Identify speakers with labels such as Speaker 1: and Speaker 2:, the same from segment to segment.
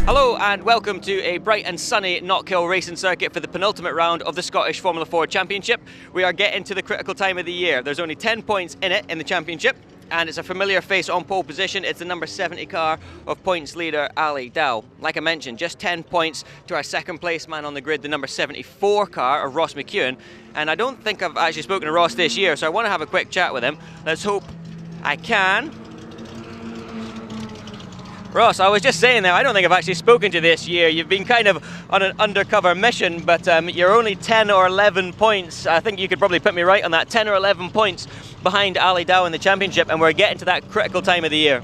Speaker 1: Hello and welcome to a bright and sunny Knockhill racing circuit for the penultimate round of the Scottish Formula 4 Championship. We are getting to the critical time of the year. There's only 10 points in it in the championship, and it's a familiar face on pole position. It's the number 70 car of points leader Ali Dow. Like I mentioned, just 10 points to our second place man on the grid, the number 74 car of Ross McEwen. And I don't think I've actually spoken to Ross this year, so I want to have a quick chat with him. Let's hope I can. Ross, I was just saying there, I don't think I've actually spoken to you this year. You've been kind of on an undercover mission, but you're only 10 or 11 points. I think you could probably put me right on that. 10 or 11 points behind Ali Dow in the championship, and we're getting to that critical time of the year.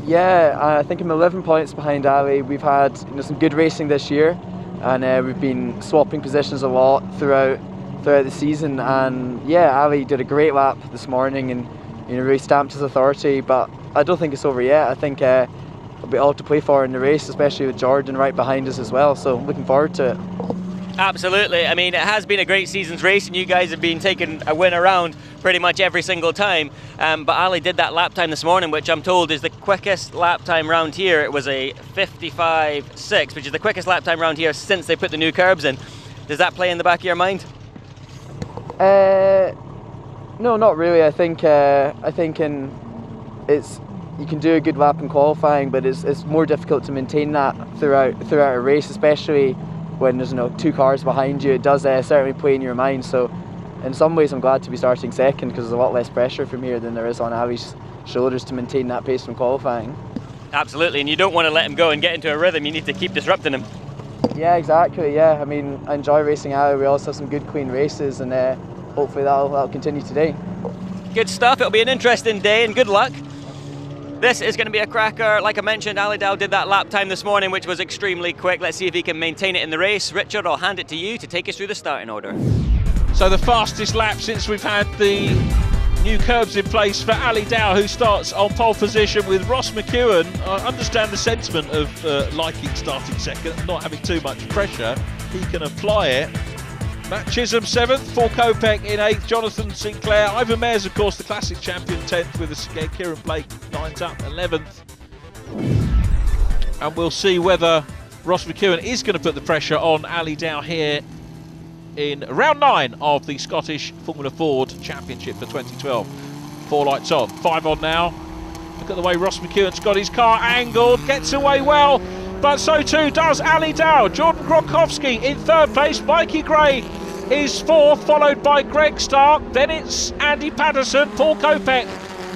Speaker 2: Yeah, I think I'm 11 points behind Ali. We've had some good racing this year, and we've been swapping positions a lot throughout the season. And yeah, Ali did a great lap this morning and really stamped his authority, but I don't think it's over yet. I think it'll be all to play for in the race, especially with Jordan right behind us as well, so looking forward to it.
Speaker 1: Absolutely. I mean, it has been a great season's race, and you guys have been taking a win around pretty much every single time, but Ali did that lap time this morning, which I'm told is the quickest lap time round here. It was a 55.6, which is the quickest lap time round here since they put the new curbs in. Does that play in the back of your mind?
Speaker 2: No, not really. I think you can do a good lap in qualifying, but it's more difficult to maintain that throughout a race, especially when there's two cars behind you. It does certainly play in your mind. So in some ways I'm glad to be starting second, because there's a lot less pressure from here than there is on Ali's shoulders to maintain that pace from qualifying.
Speaker 1: Absolutely, and you don't want to let him go and get into a rhythm. You need to keep disrupting him.
Speaker 2: Yeah, exactly. Yeah, I mean, I enjoy racing Ali. We also have some good clean races, and hopefully that'll continue today.
Speaker 1: Good stuff. It'll be an interesting day, and good luck. This is going to be a cracker. Like I mentioned, Ali Dow did that lap time this morning, which was extremely quick. Let's see if he can maintain it in the race. Richard, I'll hand it to you to take us through the starting order.
Speaker 3: So the fastest lap since we've had the new curbs in place for Ali Dow, who starts on pole position with Ross McEwen. I understand the sentiment of liking starting second, not having too much pressure. He can apply it. Matt Chisholm 7th, Paul Kopech in 8th, Jonathan Sinclair, Ivan Mayers, of course, the classic champion, 10th with us again, Kieran Blake 9th up, 11th. And we'll see whether Ross McEwen is going to put the pressure on Ali Dow here in round 9 of the Scottish Formula Ford Championship for 2012. 4 lights on, 5 on now. Look at the way Ross McEwen's got his car angled, gets away well, but so too does Ali Dow. Jordan Gronkowski in 3rd place, Mikey Gray is 4th, followed by Greg Stark. Then it's Andy Patterson. Paul Kopech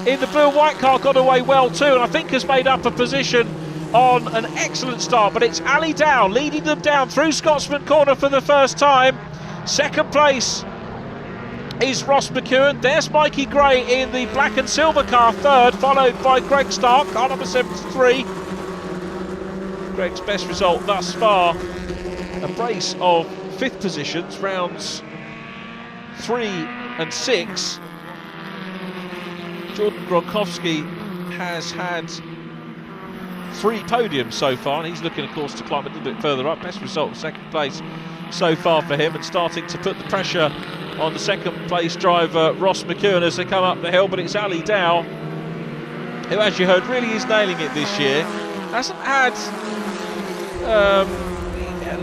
Speaker 3: in the blue and white car got away well too, and I think has made up a position on an excellent start. But it's Ali Dow leading them down through Scotsman Corner for the first time. 2nd place is Ross McEwen. There's Mikey Gray in the black and silver car, 3rd, followed by Greg Stark, car number 73. Greg's best result thus far, a brace of 5th positions, rounds 3 and 6. Jordan Gronkowski has had 3 podiums so far, and he's looking, of course, to climb a little bit further up. Best result, 2nd place so far for him, and starting to put the pressure on the 2nd place driver Ross McEwen as they come up the hill. But it's Ali Dow, who, as you heard, really is nailing it this year. Hasn't had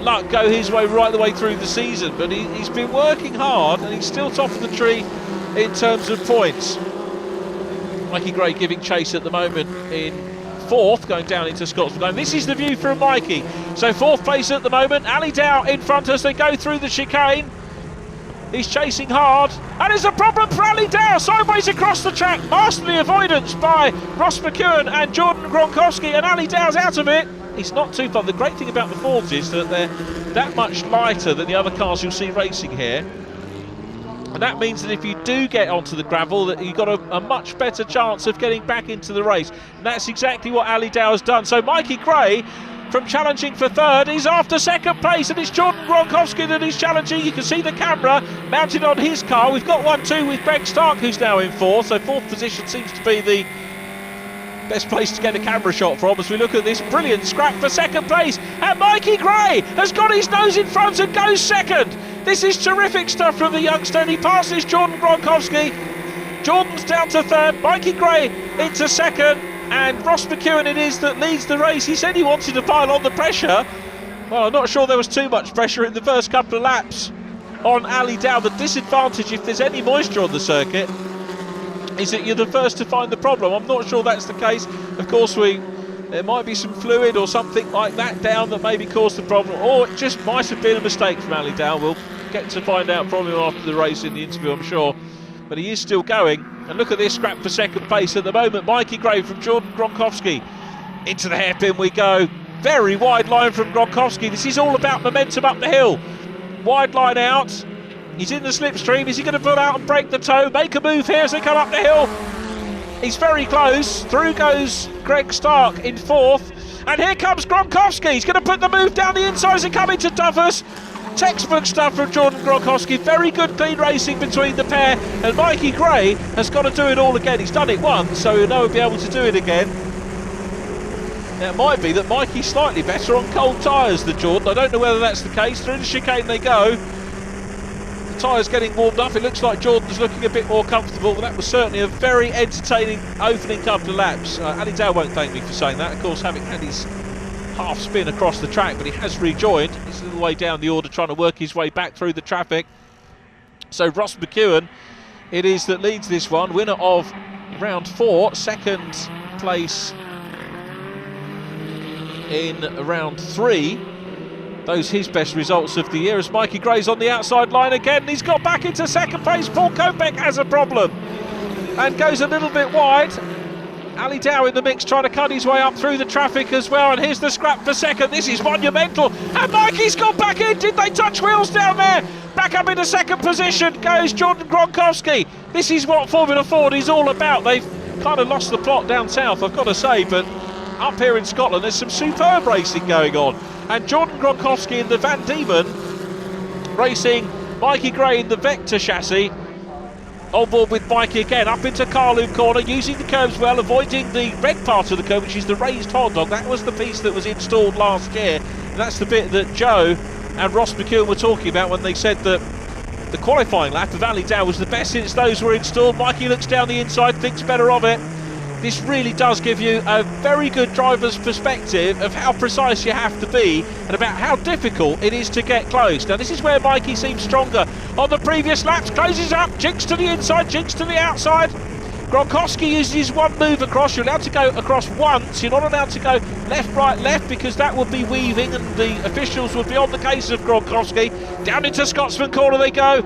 Speaker 3: luck go his way right the way through the season, but he's been working hard, and he's still top of the tree in terms of points. Mikey Gray giving chase at the moment in 4th, going down into Scotsman. And this is the view from Mikey. So 4th place at the moment, Ali Dow in front as they go through the chicane. He's chasing hard, and it's a problem for Ali Dow, sideways across the track. Masterly avoidance by Ross McEwen and Jordan Gronkowski, and Ali Dow's out of it. He's not too far. The great thing about the Fords is that they're that much lighter than the other cars you'll see racing here. And that means that if you do get onto the gravel, that you've got a much better chance of getting back into the race. And that's exactly what Ali Dow has done. So Mikey Gray, from challenging for 3rd, is after 2nd place, and it's Jordan Gronkowski that is challenging. You can see the camera mounted on his car. We've got 1-2 with Greg Stark, who's now in 4th. So 4th position seems to be the best place to get a camera shot from as we look at this brilliant scrap for 2nd place. And Mikey Gray has got his nose in front and goes 2nd. This is terrific stuff from the youngster, and he passes Jordan Gronkowski. Jordan's down to 3rd, Mikey Gray into 2nd. And Ross McEwen it is that leads the race. He said he wanted to pile on the pressure. Well, I'm not sure there was too much pressure in the first couple of laps on Ali Dow. The disadvantage, if there's any moisture on the circuit, is that you're the first to find the problem. I'm not sure that's the case. Of course, there might be some fluid or something like that down that maybe caused the problem, or it just might have been a mistake from Ali Dow. We'll get to find out probably after the race in the interview, I'm sure. But he is still going. And look at this scrap for second pace at the moment. Mikey Gray from Jordan Gronkowski. Into the hairpin we go. Very wide line from Gronkowski. This is all about momentum up the hill. Wide line out. He's in the slipstream. Is he going to pull out and break the toe? Make a move here as they come up the hill. He's very close. Through goes Greg Stark in fourth. And here comes Gronkowski. He's going to put the move down the inside as they come into Duffus. Textbook stuff from Jordan Gronkowski. Very good clean racing between the pair. And Mikey Gray has got to do it all again. He's done it once, so he'll know he'll be able to do it again. Now, it might be that Mikey's slightly better on cold tyres than Jordan. I don't know whether that's the case. Through the chicane they go. The tyres getting warmed up. It looks like Jordan's looking a bit more comfortable. But that was certainly a very entertaining opening couple of laps. Ali Dow won't thank me for saying that. Of course, having had his half spin across the track, but he has rejoined. He's a little way down the order, trying to work his way back through the traffic. So Ross McEwen it is that leads this one, winner of round 4, second place in round 3. Those his best results of the year, as Mikey Gray's on the outside line again. He's got back into second place. Paul Kopeck has a problem and goes a little bit wide. Ali Dow in the mix, trying to cut his way up through the traffic as well, and here's the scrap for second. This is monumental, and Mikey's got back in. Did they touch wheels down there? Back up into second position goes Jordan Gronkowski. This is what Formula Ford is all about. They've kind of lost the plot down south, I've got to say, but up here in Scotland there's some superb racing going on. And Jordan Gronkowski in the Van Diemen racing Mikey Gray in the Vector chassis. On board with Mikey again, up into Carloop corner, using the curbs well, avoiding the red part of the curb, which is the raised hot dog. That was the piece that was installed last year. And that's the bit that Joe and Ross McEwen were talking about when they said that the qualifying lap of Ali Dow was the best since those were installed. Mikey looks down the inside, thinks better of it. This really does give you a very good driver's perspective of how precise you have to be and about how difficult it is to get close. Now this is where Mikey seems stronger on the previous laps. Closes up, jinks to the inside, jinks to the outside. Gronkowski uses one move across. You're allowed to go across once. You're not allowed to go left, right, left, because that would be weaving and the officials would be on the case of Gronkowski. Down into Scotsman corner they go.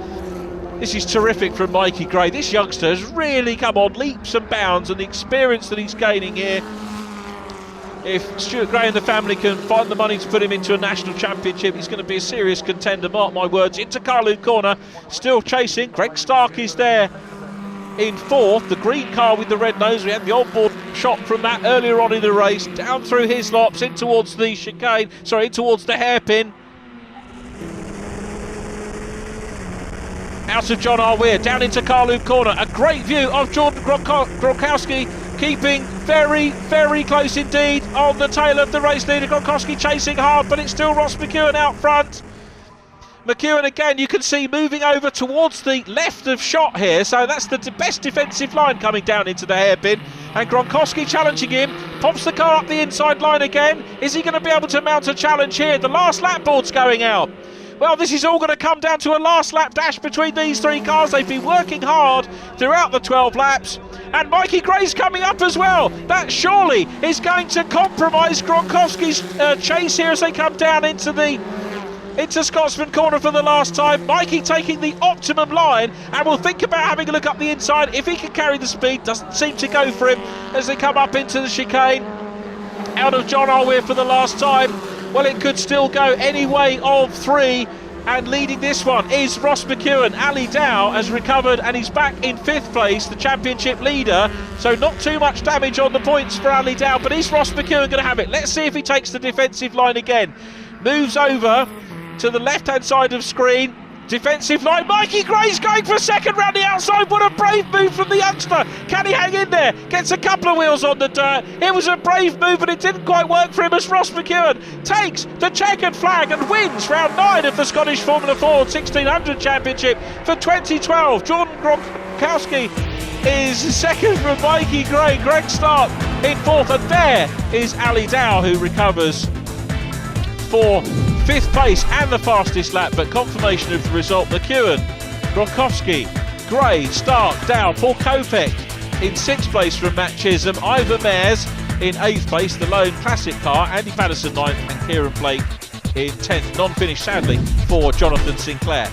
Speaker 3: This is terrific from Mikey Gray. This youngster has really come on leaps and bounds, and the experience that he's gaining here. If Stuart Gray and the family can find the money to put him into a national championship, he's going to be a serious contender, mark my words. Into Carloop corner, still chasing. Greg Stark is there in fourth, the green car with the red nose. We had the onboard shot from that earlier on in the race. Down through Hislops, in towards the chicane, sorry, in towards the hairpin. Out of John R. Weir, down into Carloop corner. A great view of Jordan Gronkowski, keeping very, very close indeed on the tail of the race leader. Gronkowski chasing hard, but it's still Ross McEwen out front. McEwen again, you can see moving over towards the left of shot here, so that's the best defensive line coming down into the hairpin. And Gronkowski challenging him, pops the car up the inside line again. Is he going to be able to mount a challenge here? The last lap board's going out. Well, this is all going to come down to a last lap dash between these three cars. They've been working hard throughout the 12 laps. And Mikey Gray's coming up as well. That surely is going to compromise Gronkowski's chase here as they come down into Scotsman corner for the last time. Mikey taking the optimum line, and we'll think about having a look up the inside if he can carry the speed. Doesn't seem to go for him as they come up into the chicane. Out of John R. Weir for the last time. Well, it could still go any way of 3, and leading this one is Ross McEwen. Ali Dow has recovered and he's back in 5th place, the championship leader, so not too much damage on the points for Ali Dow, but is Ross McEwen going to have it? Let's see if he takes the defensive line again. Moves over to the left-hand side of screen. Defensive line, Mikey Gray's going for second round the outside. What a brave move from the youngster. Can he hang in there? Gets a couple of wheels on the dirt. It was a brave move, but it didn't quite work for him as Ross McEwen takes the checkered flag and wins round 9 of the Scottish Formula Ford 1600 Championship for 2012. Jordan Gronkowski is second from Mikey Gray. Greg Stark in fourth, and there is Ali Dow, who recovers for 5th place and the fastest lap, but confirmation of the result: McEwen, Gronkowski, Gray, Stark, Dow, Paul Kopech in 6th place from Matt Chisholm, Ivor Mares in 8th place, the lone classic car, Andy Patterson 9th, and Kieran Blake in 10th, non-finished sadly for Jonathan Sinclair.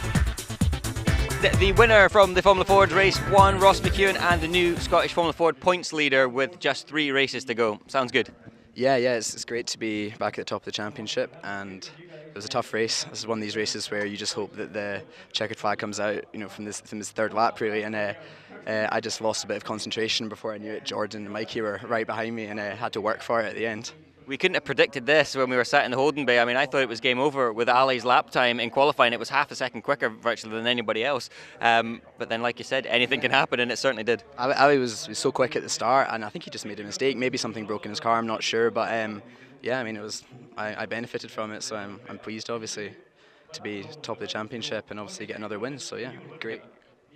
Speaker 1: The winner from the Formula Ford race 1, Ross McEwen, and the new Scottish Formula Ford points leader with just 3 races to go. Sounds good.
Speaker 2: Yeah, it's great to be back at the top of the championship, and it was a tough race. This is one of these races where you just hope that the checkered flag comes out, from this third lap really, and I just lost a bit of concentration before I knew it. Jordan and Mikey were right behind me, and I had to work for it at the end.
Speaker 1: We couldn't have predicted this when we were sat in the holding bay. I mean, I thought it was game over with Ali's lap time in qualifying. It was half a second quicker virtually than anybody else. But then, like you said, anything can happen, and it certainly did.
Speaker 2: Ali was so quick at the start, and I think he just made a mistake. Maybe something broke in his car, I'm not sure. But yeah, I mean, I benefited from it, so I'm pleased, obviously, to be top of the championship and obviously get another win. So yeah, great.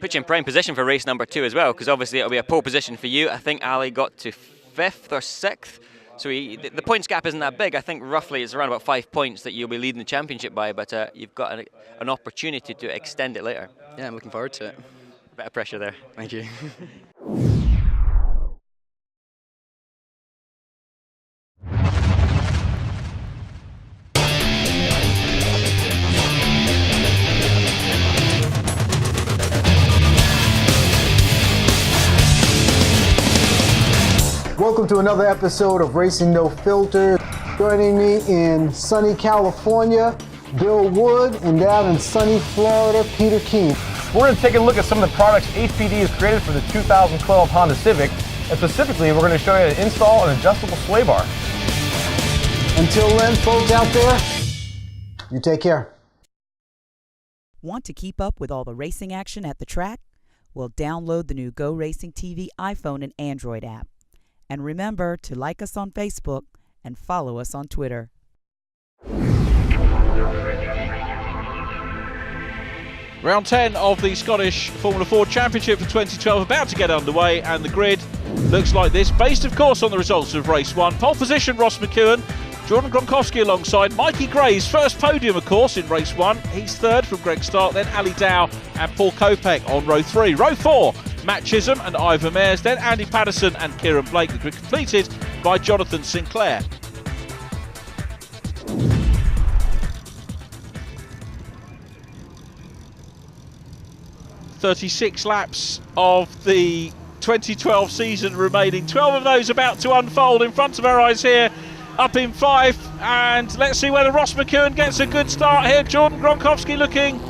Speaker 1: Put you in prime position for race number 2 as well, because obviously it'll be a pole position for you. I think Ali got to 5th or 6th. So the points gap isn't that big. I think roughly it's around about 5 points that you'll be leading the championship by, but you've got an opportunity to extend it later.
Speaker 2: Yeah, I'm looking forward to it.
Speaker 1: Bit of pressure there.
Speaker 2: Thank you.
Speaker 4: Welcome to another episode of Racing No Filter. Joining me in sunny California, Bill Wood, and down in sunny Florida, Peter King.
Speaker 5: We're going to take a look at some of the products HPD has created for the 2012 Honda Civic, and specifically we're going to show you how to install an adjustable sway bar.
Speaker 4: Until then, folks out there, you take care.
Speaker 6: Want to keep up with all the racing action at the track? Well, download the new GoRacingTV iPhone and Android app. And remember to like us on Facebook and follow us on Twitter.
Speaker 3: Round 10 of the Scottish Formula Ford Championship for 2012 about to get underway, and the grid looks like this, based of course on the results of race 1. Pole position, Ross McEwen, Jordan Gronkowski alongside Mikey Gray's first podium of course in race 1. He's 3rd from Greg Stark, then Ali Dow and Paul Kopech on row 3. Row 4, Matt Chisholm and Ivor Mares, then Andy Patterson and Kieran Blake, the grid completed by Jonathan Sinclair. "36 laps of the 2012 season remaining, 12 of those about to unfold in front of our eyes here up in 5, and let's see whether Ross McEwen gets a good start here. Jordan Gronkowski looking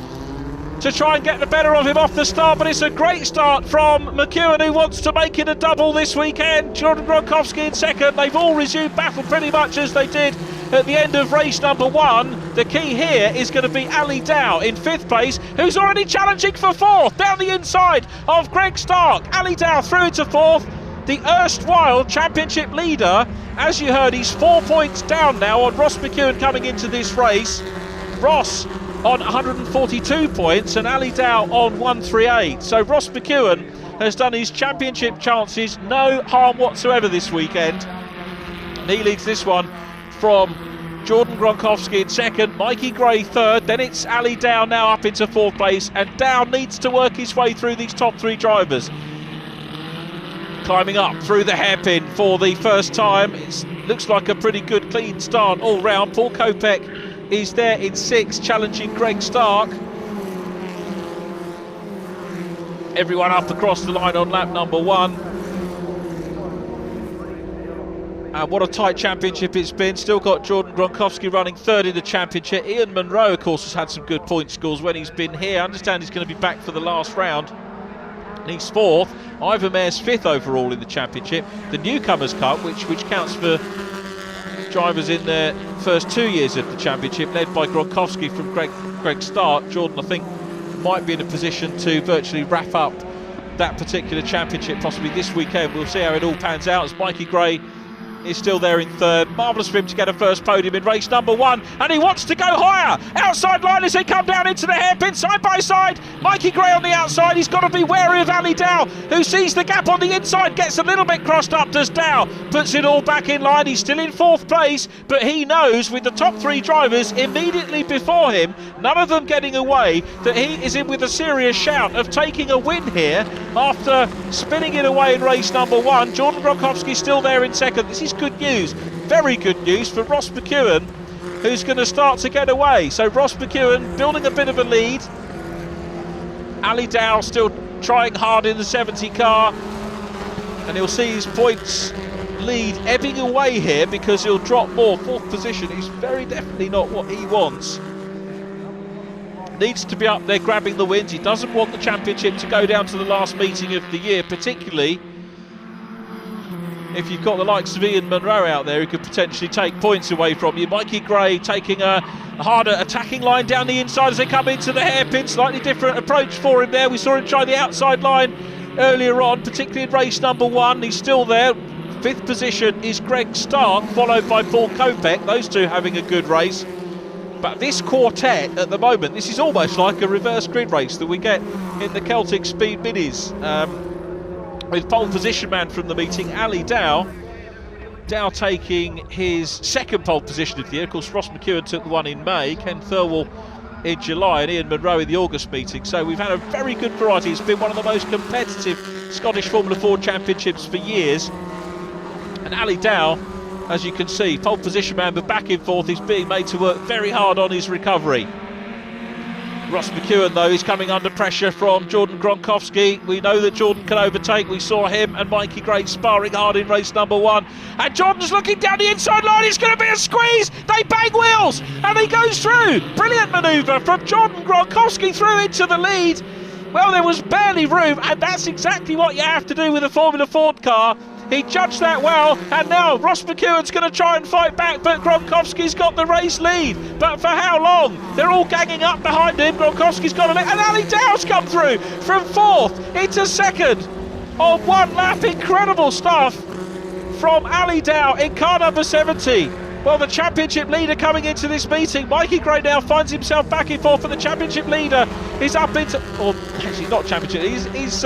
Speaker 3: to try and get the better of him off the start, but it's a great start from McEwen, who wants to make it a double this weekend. Jordan Gronkowski in 2nd. They've all resumed battle pretty much as they did at the end of race number 1. The key here is going to be Ali Dow in 5th place, who's already challenging for 4th down the inside of Greg Stark. Ali Dow through to 4th. The erstwhile championship leader, as you heard, he's 4 points down now on Ross McEwen coming into this race. Ross on 142 points and Ali Dow on 138. So Ross McEwen has done his championship chances no harm whatsoever this weekend. And he leads this one from Jordan Gronkowski in 2nd, Mikey Gray 3rd, then it's Ali Dow now up into 4th place, and Dow needs to work his way through these top 3 drivers. Climbing up through the hairpin for the first time. It looks like a pretty good clean start all round. Paul Kopech is there in 6th, challenging Greg Stark. Everyone up across the line on lap number 1. And what a tight championship it's been. Still got Jordan Gronkowski running 3rd in the championship. Ian Munro, of course, has had some good point scores when he's been here. I understand he's going to be back for the last round. And he's 4th. Ivor Mares 5th overall in the championship. The Newcomers Cup, which counts for drivers in their first 2 years of the championship, led by Gronkowski from Greg Stark. Jordan, I think, might be in a position to virtually wrap up that particular championship possibly this weekend. We'll see how it all pans out as Mikey Gray is still there in third. Marvellous for him to get a first podium in race number 1, and he wants to go higher. Outside line as they come down into the hairpin, side by side. Mikey Gray on the outside. He's got to be wary of Ali Dow, who sees the gap on the inside, gets a little bit crossed up, does Dow. Puts it all back in line. He's still in 4th place, but he knows with the top 3 drivers immediately before him, none of them getting away, that he is in with a serious shout of taking a win here after spinning it away in race number 1. Jordan Gronkowski still there in second. This is good news, very good news for Ross McEwen, who's going to start to get away. So Ross McEwen building a bit of a lead. Ali Dow still trying hard in the 70 car, and he'll see his points lead ebbing away here because he'll drop more. 4th position is very definitely not what he wants. Needs to be up there grabbing the wins. He doesn't want the championship to go down to the last meeting of the year, particularly if you've got the likes of Ian Munro out there who could potentially take points away from you. Mikey Gray taking a harder attacking line down the inside as they come into the hairpin. Slightly different approach for him there. We saw him try the outside line earlier on, particularly in race number 1. He's still there. 5th position is Greg Stark, followed by Paul Kopech. Those two having a good race. But this quartet at the moment, this is almost like a reverse grid race that we get in the Celtic Speed Minis. With pole position man from the meeting, Ali Dow. Dow taking his 2nd pole position of the year. Of course, Ross McEwen took the one in May, Ken Thirlwell in July, and Ian Munro in the August meeting. So we've had a very good variety. It's been one of the most competitive Scottish Formula 4 championships for years. And Ali Dow, as you can see, pole position man, but back in 4th, he's being made to work very hard on his recovery. Ross McEwen, though, is coming under pressure from Jordan Gronkowski. We know that Jordan can overtake. We saw him and Mikey Gray sparring hard in race number 1. And Jordan's looking down the inside line. It's going to be a squeeze. They bang wheels and he goes through. Brilliant manoeuvre from Jordan Gronkowski through into the lead. Well, there was barely room, and that's exactly what you have to do with a Formula Ford car. He judged that well, and now Ross McEwen's going to try and fight back, but Gronkowski's got the race lead. But for how long? They're all ganging up behind him. Gronkowski's got a lead, and Ali Dow's come through from 4th into 2nd on 1 lap. Incredible stuff from Ali Dow in car number 70. Well, the championship leader coming into this meeting, Mikey Gray, now finds himself back in 4th, and the championship leader is up into, or actually not championship, he's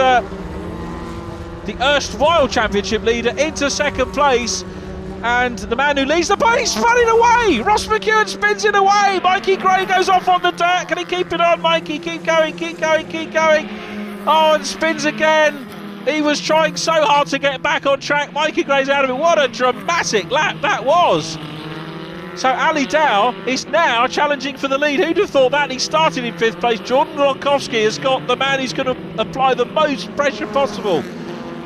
Speaker 3: the erstwhile championship leader into 2nd place, and the man who leads the point, he's spun it away. Ross McEwen spins it away. Mikey Gray goes off on the dirt. Can he keep it on, Mikey? Keep going, keep going, keep going. Oh, and spins again. He was trying so hard to get back on track. Mikey Gray's out of it. What a dramatic lap that was. So Ali Dow is now challenging for the lead. Who'd have thought that? He started in 5th place. Jordan Gronkowski has got the man who's going to apply the most pressure possible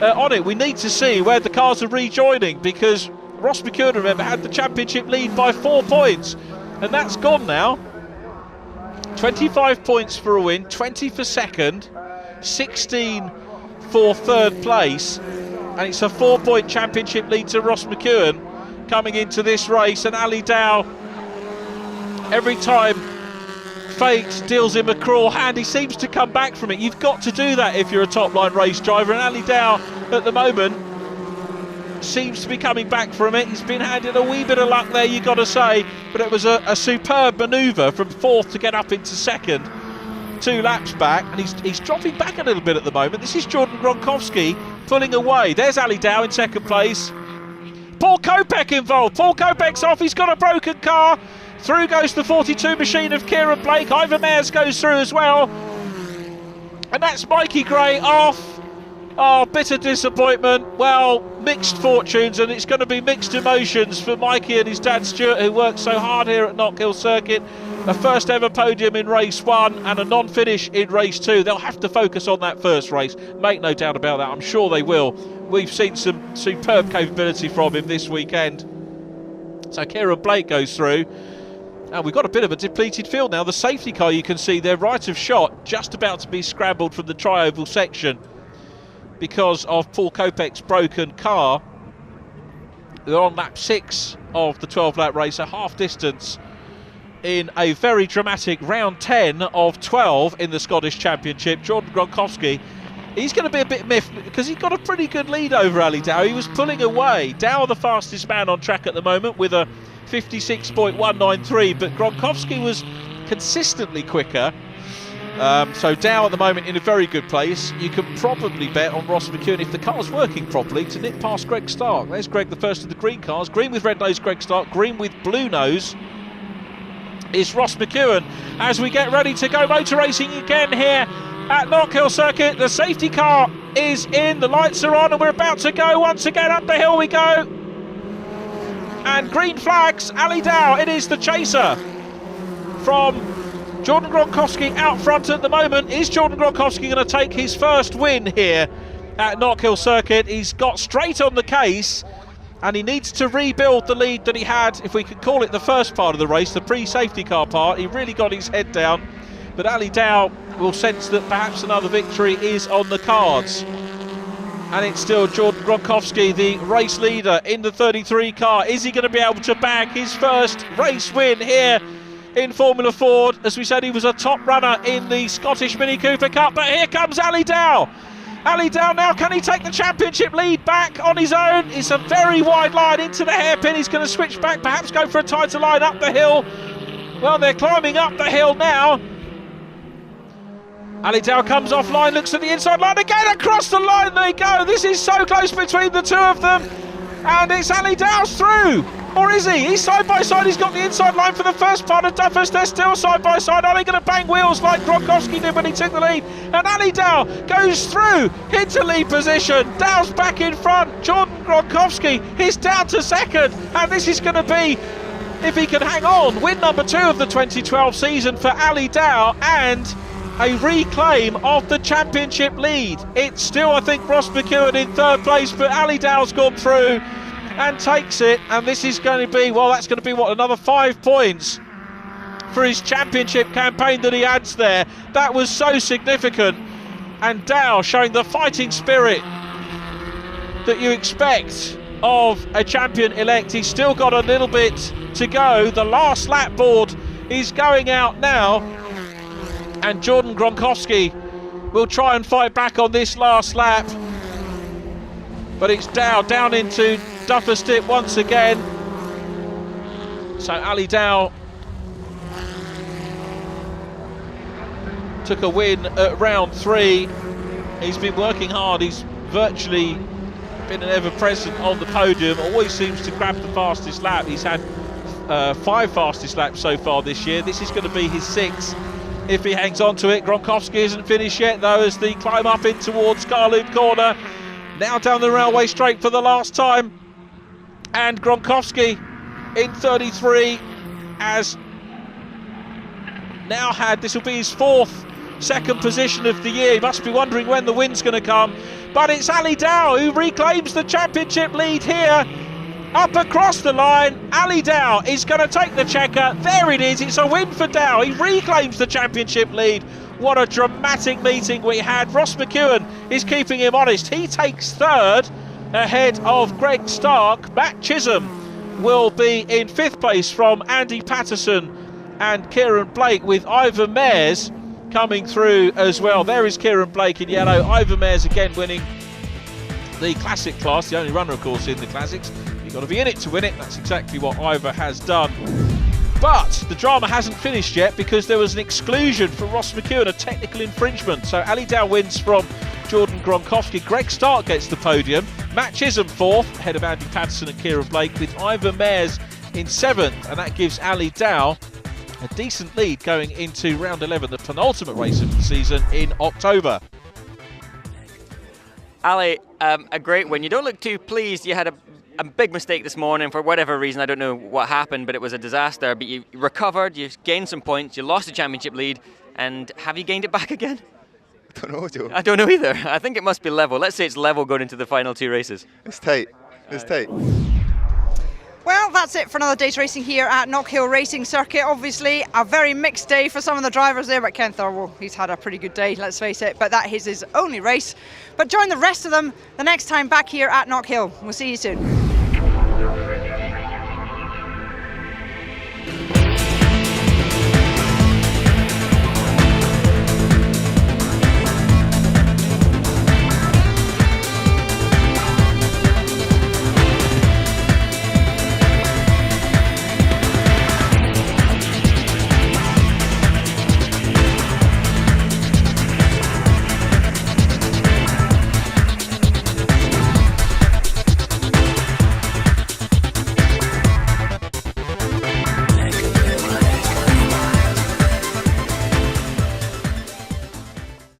Speaker 3: on it. We need to see where the cars are rejoining, because Ross McEwen, remember, had the championship lead by 4 points, and that's gone now. 25 points for a win, 20 for 2nd, 16 for 3rd place, and it's a 4-point championship lead to Ross McEwen coming into this race. And Ali Dow, every time fate deals him a cruel hand, he seems to come back from it. You've got to do that if you're a top-line race driver, and Ali Dow at the moment seems to be coming back from it. He's been handed a wee bit of luck there, you've got to say, but it was a superb manoeuvre from 4th to get up into 2nd, 2 laps back, and he's dropping back a little bit at the moment. This is Jordan Gronkowski pulling away. There's Ali Dow in 2nd place. Paul Kopech involved. Paul Kopech's off, he's got a broken car. Through goes the 42 machine of Kieran Blake. Ivor Mayers goes through as well. And that's Mikey Gray off. Oh, bitter disappointment. Well, mixed fortunes, and it's going to be mixed emotions for Mikey and his dad Stuart, who worked so hard here at Knockhill Circuit. A first ever podium in race 1 and a non-finish in race 2. They'll have to focus on that first race. Make no doubt about that. I'm sure they will. We've seen some superb capability from him this weekend. So Kieran Blake goes through. And we've got a bit of a depleted field now. The safety car, you can see there right of shot, just about to be scrambled from the tri-oval section because of Paul Kopech's broken car. They're on lap 6 of the 12-lap race, a half distance in a very dramatic round 10 of 12 in the Scottish Championship. Jordan Gronkowski He's going to be a bit miffed because he's got a pretty good lead over Ali Dow. He was pulling away. Dow, the fastest man on track at the moment with a 56.193, but Gronkowski was consistently quicker. So Dow at the moment in a very good place. You can probably bet on Ross McEwen, if the car's working properly, to nip past Greg Stark. There's Greg, the first of the green cars. Green with red nose, Greg Stark. Green with blue nose is Ross McEwen. As we get ready to go motor racing again here at Knockhill Circuit, the safety car is in, the lights are on, and we're about to go once again. Up the hill we go. And green flags, Ali Dow, it is the chaser from Jordan Gronkowski out front at the moment. Is Jordan Gronkowski going to take his first win here at Knockhill Circuit? He's got straight on the case, and he needs to rebuild the lead that he had, if we could call it the first part of the race, the pre-safety car part. He really got his head down, but Ali Dow will sense that perhaps another victory is on the cards. And it's still Jordan Gronkowski, the race leader in the 33 car. Is he going to be able to bag his first race win here in Formula Ford? As we said, he was a top runner in the Scottish Mini Cooper Cup, but here comes Ali Dow. Ali Dow now, can he take the championship lead back on his own? It's a very wide line into the hairpin. He's going to switch back, perhaps go for a tighter line up the hill. Well, they're climbing up the hill now. Ali Dow comes offline, looks at the inside line again, across the line they go. This is so close between the two of them, and it's Ali Dow's through. Or is he? He's side by side, he's got the inside line for the first part of Duffus. They're still side by side. Are they going to bang wheels like Gronkowski did when he took the lead? And Ali Dow goes through into lead position. Dow's back in front. Jordan Gronkowski is down to second, and this is going to be, if he can hang on, win number 2 of the 2012 season for Ali Dow, and a reclaim of the championship lead. It's still, I think, Ross McEwen in third place, but Ali Dow's gone through and takes it, and this is going to be, well, that's going to be what, another 5 points for his championship campaign that he adds there. That was so significant, and Dow showing the fighting spirit that you expect of a champion-elect. He's still got a little bit to go. The last lap board is going out now, and Jordan Gronkowski will try and fight back on this last lap, but it's Dow down into Duffus dip once again. So Ali Dow took a win at round 3. He's been working hard. He's virtually been an ever-present on the podium. Always seems to grab the fastest lap. He's had 5 fastest laps so far this year. This is going to be his 6th if he hangs on to it. Gronkowski isn't finished yet though, as they climb up in towards Scarlet Corner. Now down the railway straight for the last time, and Gronkowski in 33 has now had, this will be his 4th second position of the year. He must be wondering when the win's going to come, but it's Ali Dow who reclaims the championship lead here. Up across the line, Ali Dow is going to take the checker. There it is, it's a win for Dow. He reclaims the championship lead. What a dramatic meeting we had. Ross McEwen is keeping him honest. He takes 3rd ahead of Greg Stark. Matt Chisholm will be in 5th place from Andy Patterson and Kieran Blake, with Ivor Mares coming through as well. There is Kieran Blake in yellow. Ivor Mares again winning the Classic class, the only runner of course in the Classics. You've got to be in it to win it. That's exactly what Ivor has done. But the drama hasn't finished yet, because there was an exclusion for Ross McEwen, a technical infringement. So Ali Dow wins from Jordan Gronkowski. Greg Stark gets the podium. Matt Chisholm 4th, ahead of Andy Patterson and Kieran Blake, with Ivor Mares in 7th. And that gives Ali Dow a decent lead going into round 11, the penultimate race of the season in October.
Speaker 1: Ali, a great win. You don't look too pleased. You had a big mistake this morning for whatever reason. I don't know what happened, but it was a disaster. But you recovered, you gained some points, you lost the championship lead, and have you gained it back again?
Speaker 7: I don't know, Joe.
Speaker 1: I don't know either. I think it must be level. Let's say it's level going into the final 2 races.
Speaker 7: It's tight. It's tight.
Speaker 8: Well, that's it for another day's racing here at Knockhill Racing Circuit. Obviously, a very mixed day for some of the drivers there, but Ken Thurwell, he's had a pretty good day, let's face it, but that is his only race. But join the rest of them the next time back here at Knockhill. We'll see you soon.